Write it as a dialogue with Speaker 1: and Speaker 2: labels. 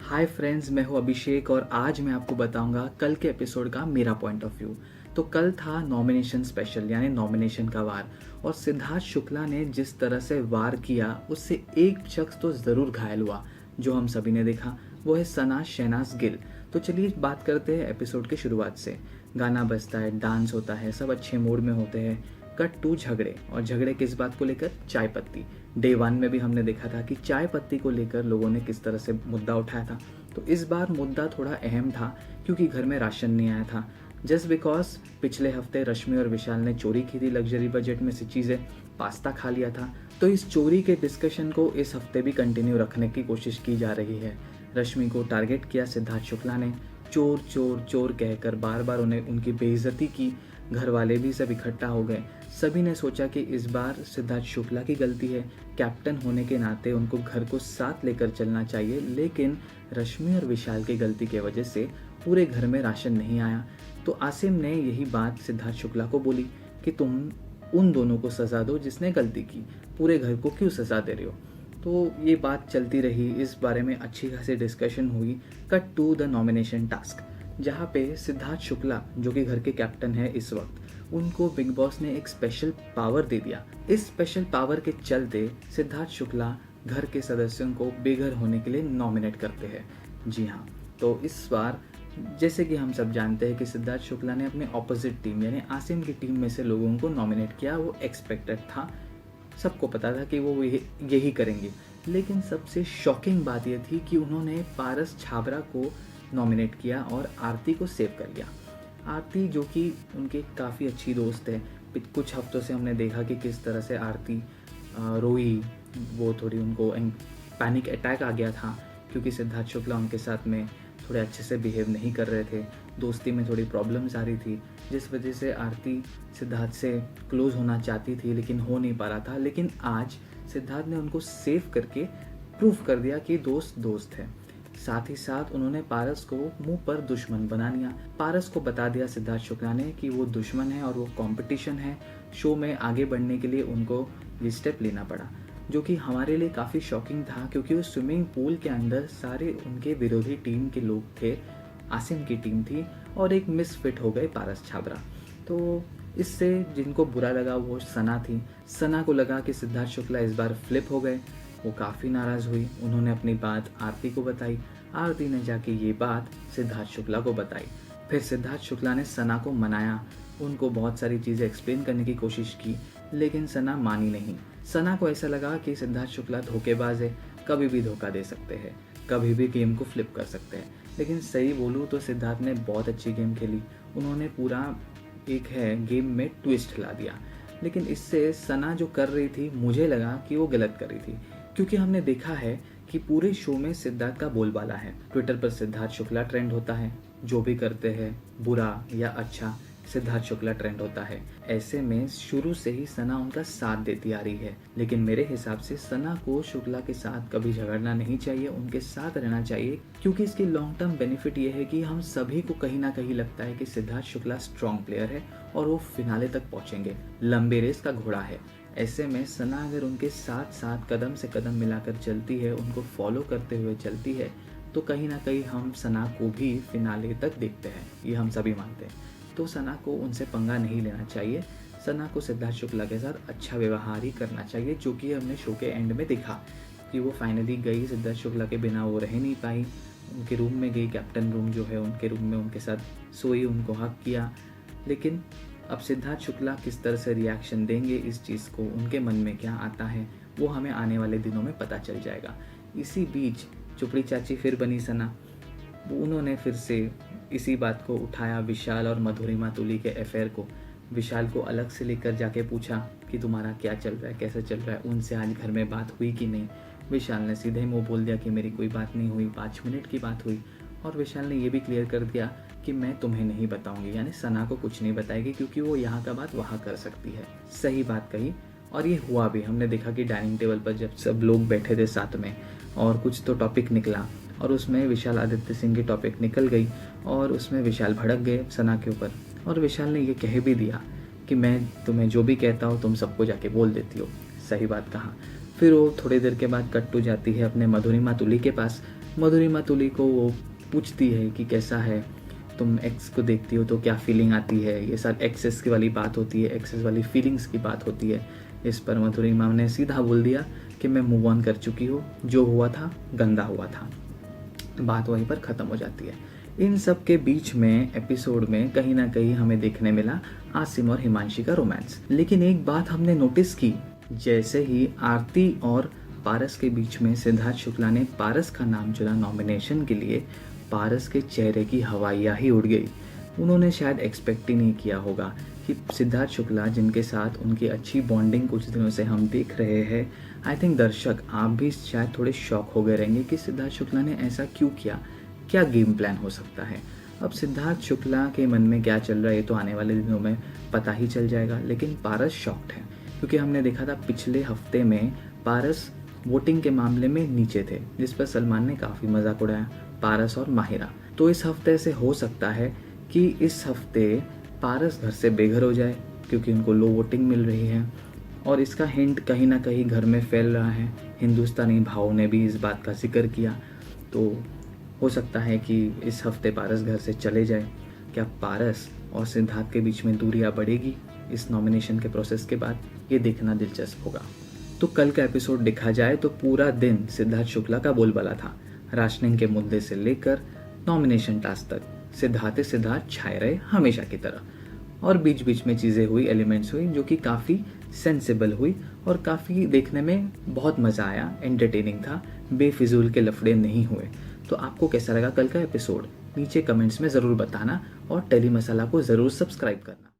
Speaker 1: Hi friends, मैं हूँ अभिषेक और आज मैं आपको बताऊंगा कल के एपिसोड का मेरा पॉइंट ऑफ व्यू। तो कल था नॉमिनेशन स्पेशल यानी नॉमिनेशन का वार और सिद्धार्थ शुक्ला ने जिस तरह से वार किया उससे एक शख्स तो ज़रूर घायल हुआ जो हम सभी ने देखा, वो है सना शहनाज गिल। तो चलिए बात करते हैं एपिसोड की शुरुआत से। गाना बजता है, डांस होता है, सब अच्छे मूड में होते हैं। कट टू झगड़े, और झगड़े किस बात को लेकर? चाय पत्ती। डे 1 में भी हमने देखा था कि चाय पत्ती को लेकर लोगों ने किस तरह से मुद्दा उठाया था। तो इस बार मुद्दा थोड़ा अहम था क्योंकि घर में राशन नहीं आया था। जस्ट बिकॉज पिछले हफ्ते रश्मि और विशाल ने चोरी की थी लग्जरी बजट में से चीज़ें, पास्ता खा लिया था। तो इस चोरी के डिस्कशन को इस हफ्ते भी कंटिन्यू रखने की कोशिश की जा रही है। रश्मि को टारगेट किया सिद्धार्थ शुक्ला ने, चोर चोर चोर कहकर बार बार उन्हें उनकी बेइज्जती की। घर वाले भी सब इकट्ठा हो गए। सभी ने सोचा कि इस बार सिद्धार्थ शुक्ला की गलती है, कैप्टन होने के नाते उनको घर को साथ लेकर चलना चाहिए, लेकिन रश्मि और विशाल की गलती की वजह से पूरे घर में राशन नहीं आया। तो आसिम ने यही बात सिद्धार्थ शुक्ला को बोली कि तुम उन दोनों को सज़ा दो जिसने गलती की, पूरे घर को क्यों सज़ा दे रहे हो। तो ये बात चलती रही, इस बारे में अच्छी खासी डिस्कशन हुई। Cut to the nomination task, जहाँ पे सिद्धार्थ शुक्ला जो कि घर के कैप्टन है इस वक्त, उनको बिग बॉस ने एक स्पेशल पावर दे दिया। इस स्पेशल पावर के चलते सिद्धार्थ शुक्ला घर के सदस्यों को बेघर होने के लिए नॉमिनेट करते हैं। जी हाँ, तो इस बार जैसे कि हम सब जानते हैं कि सिद्धार्थ शुक्ला ने अपने ऑपोजिट टीम यानी आसिम की टीम में से लोगों को नॉमिनेट किया। वो एक्सपेक्टेड था, सबको पता था कि वो यही करेंगे। लेकिन सबसे शॉकिंग बात यह थी कि उन्होंने पारस छाबरा को नॉमिनेट किया और आरती को सेव कर लिया। आरती जो कि उनके काफ़ी अच्छी दोस्त है, कुछ हफ्तों से हमने देखा कि किस तरह से आरती रोई, वो थोड़ी उनको पैनिक अटैक आ गया था क्योंकि सिद्धार्थ शुक्ला उनके साथ में थोड़े अच्छे से बिहेव नहीं कर रहे थे, दोस्ती में थोड़ी प्रॉब्लम्स आ रही थी, जिस वजह से आरती सिद्धार्थ से क्लोज होना चाहती थी लेकिन हो नहीं पा रहा था। लेकिन आज सिद्धार्थ ने उनको सेव करके प्रूफ कर दिया कि दोस्त दोस्त है। साथ ही साथ उन्होंने पारस को मुंह पर दुश्मन बना लिया। पारस को बता दिया सिद्धार्थ शुक्ला ने कि वो दुश्मन है और वो कंपटीशन है। शो में आगे बढ़ने के लिए उनको ये स्टेप लेना पड़ा, जो कि हमारे लिए काफ़ी शॉकिंग था क्योंकि वो स्विमिंग पूल के अंदर सारे उनके विरोधी टीम के लोग थे। आसिम की टीम थी और एक मिसफिट हो गए पारस छाबरा। तो इससे जिनको बुरा लगा वो सना थी। सना को लगा कि सिद्धार्थ शुक्ला इस बार फ्लिप हो गए, वो काफ़ी नाराज़ हुई। उन्होंने अपनी बात आरती को बताई, आरती ने जाके ये बात सिद्धार्थ शुक्ला को बताई। फिर सिद्धार्थ शुक्ला ने सना को मनाया, उनको बहुत सारी चीज़ें एक्सप्लेन करने की कोशिश की, लेकिन सना मानी नहीं। सना को ऐसा लगा कि सिद्धार्थ शुक्ला धोखेबाज है, कभी भी धोखा दे सकते हैं, कभी भी गेम को फ्लिप कर सकते हैं। लेकिन सही बोलूँ तो सिद्धार्थ ने बहुत अच्छी गेम खेली। उन्होंने पूरा एक है गेम में ट्विस्ट ला दिया। लेकिन इससे सना जो कर रही थी, मुझे लगा कि वो गलत कर रही थी, क्योंकि हमने देखा है कि पूरे शो में सिद्धार्थ का बोलबाला है। ट्विटर पर सिद्धार्थ शुक्ला ट्रेंड होता है, जो भी करते हैं बुरा या अच्छा सिद्धार्थ शुक्ला ट्रेंड होता है। ऐसे में शुरू से ही सना उनका साथ देती आ रही है। लेकिन मेरे हिसाब से सना को शुक्ला के साथ कभी झगड़ना नहीं चाहिए, उनके साथ रहना चाहिए, क्योंकि इसके लॉन्ग टर्म बेनिफिट ये है कि हम सभी को कहीं ना कहीं लगता है कि सिद्धार्थ शुक्ला स्ट्रॉन्ग प्लेयर है और वो फिनाले तक पहुंचेंगे, लंबे रेस का घोड़ा है। ऐसे में सना अगर उनके साथ साथ कदम से कदम मिलाकर चलती है, उनको फॉलो करते हुए चलती है, तो कहीं ना कहीं हम सना को भी फिनाले तक देखते हैं, ये हम सभी मानते हैं। तो सना को उनसे पंगा नहीं लेना चाहिए। सना को सिद्धार्थ शुक्ला के साथ अच्छा व्यवहार ही करना चाहिए, जो कि हमने शो के एंड में देखा कि वो फाइनली गई, सिद्धार्थ शुक्ला के बिना वो रह नहीं पाई, उनके रूम में गई, कैप्टन रूम जो है उनके रूम में उनके साथ सोई, उनको हक किया। लेकिन अब सिद्धार्थ शुक्ला किस तरह से रिएक्शन देंगे इस चीज़ को, उनके मन में क्या आता है, वो हमें आने वाले दिनों में पता चल जाएगा। इसी बीच चुपड़ी चाची फिर बनी सना। उन्होंने फिर से इसी बात को उठाया, विशाल और मधुरिमा तुली के अफेयर को। विशाल को अलग से लेकर जाके पूछा कि तुम्हारा क्या चल रहा है, कैसे चल रहा है, उनसे आज घर में बात हुई कि नहीं। विशाल ने सीधे मुँह बोल दिया कि मेरी कोई बात नहीं हुई, 5 मिनट की बात हुई। और विशाल ने ये भी क्लियर कर दिया कि मैं तुम्हें नहीं बताऊंगी, यानी सना को कुछ नहीं बताएगी क्योंकि वो यहाँ का बात वहाँ कर सकती है। सही बात कही और ये हुआ भी। हमने देखा कि डाइनिंग टेबल पर जब सब लोग बैठे थे साथ में और कुछ तो टॉपिक निकला और उसमें विशाल आदित्य सिंह की टॉपिक निकल गई और उसमें विशाल भड़क गए सना के ऊपर। और विशाल ने ये कह भी दिया कि मैं तुम्हें जो भी कहता हूँ तुम सबको जाके बोल देती हो। सही बात कहा। फिर वो थोड़ी देर के बाद कट्टू जाती है अपने मधुरिमा तुली के पास मधुरिमा तुली को वो पूछती है कि कैसा है, तुम एक्स को देखती हो तो क्या फीलिंग आती है। ये सारी एक्सेस की वाली बात होती है, एक्सेस वाली फीलिंग्स की बात होती है। इस पर मधुरिमा ने सीधा बोल दिया कि मैं मूव ऑन कर चुकी हूँ, जो हुआ था गंदा हुआ था। बात वहीं पर ख़त्म हो जाती है। इन सब के बीच में एपिसोड में कहीं ना कहीं हमें देखने मिला आसिम और हिमांशी का रोमांस। लेकिन एक बात हमने नोटिस की, जैसे ही आरती और पारस के बीच में सिद्धार्थ शुक्ला ने पारस का नाम चुना नॉमिनेशन के लिए, पारस के चेहरे की हवाइयाँ ही उड़ गई। उन्होंने शायद एक्सपेक्ट ही नहीं किया होगा कि सिद्धार्थ शुक्ला, जिनके साथ उनकी अच्छी बॉन्डिंग कुछ दिनों से हम देख रहे हैं, आई थिंक दर्शक आप भी शायद थोड़े शॉक हो गए रहेंगे कि सिद्धार्थ शुक्ला ने ऐसा क्यों किया, क्या गेम प्लान हो सकता है। अब सिद्धार्थ शुक्ला के मन में क्या चल रहा है ये तो आने वाले दिनों में पता ही चल जाएगा। लेकिन पारस शॉक्ड है, क्योंकि हमने देखा था पिछले हफ्ते में पारस वोटिंग के मामले में नीचे थे, जिस पर सलमान ने काफ़ी मजाक उड़ाया, पारस और माहिरा। तो इस हफ्ते से हो सकता है कि इस हफ्ते पारस घर से बेघर हो जाए, क्योंकि उनको लो वोटिंग मिल रही है और इसका हिंट कहीं ना कहीं घर में फैल रहा है। हिंदुस्तानी भाव ने भी इस बात का जिक्र किया, तो हो सकता है कि इस हफ्ते पारस घर से चले जाए। क्या पारस और सिद्धार्थ के बीच में दूरियां बढ़ेगी इस नॉमिनेशन के प्रोसेस के बाद, ये देखना दिलचस्प होगा। तो कल का एपिसोड देखा जाए तो पूरा दिन सिद्धार्थ शुक्ला का बोलबाला था। राशनिंग के मुद्दे से लेकर नॉमिनेशन टास्क तक सिद्धार्थ छाए रहे हमेशा की तरह। और बीच बीच में चीज़ें हुई, एलिमेंट्स हुई जो कि काफ़ी सेंसिबल हुई और काफ़ी देखने में बहुत मज़ा आया, एंटरटेनिंग था, बेफिजूल के लफड़े नहीं हुए। तो आपको कैसा लगा कल का एपिसोड, नीचे कमेंट्स में ज़रूर बताना और टेली मसाला को ज़रूर सब्सक्राइब करना।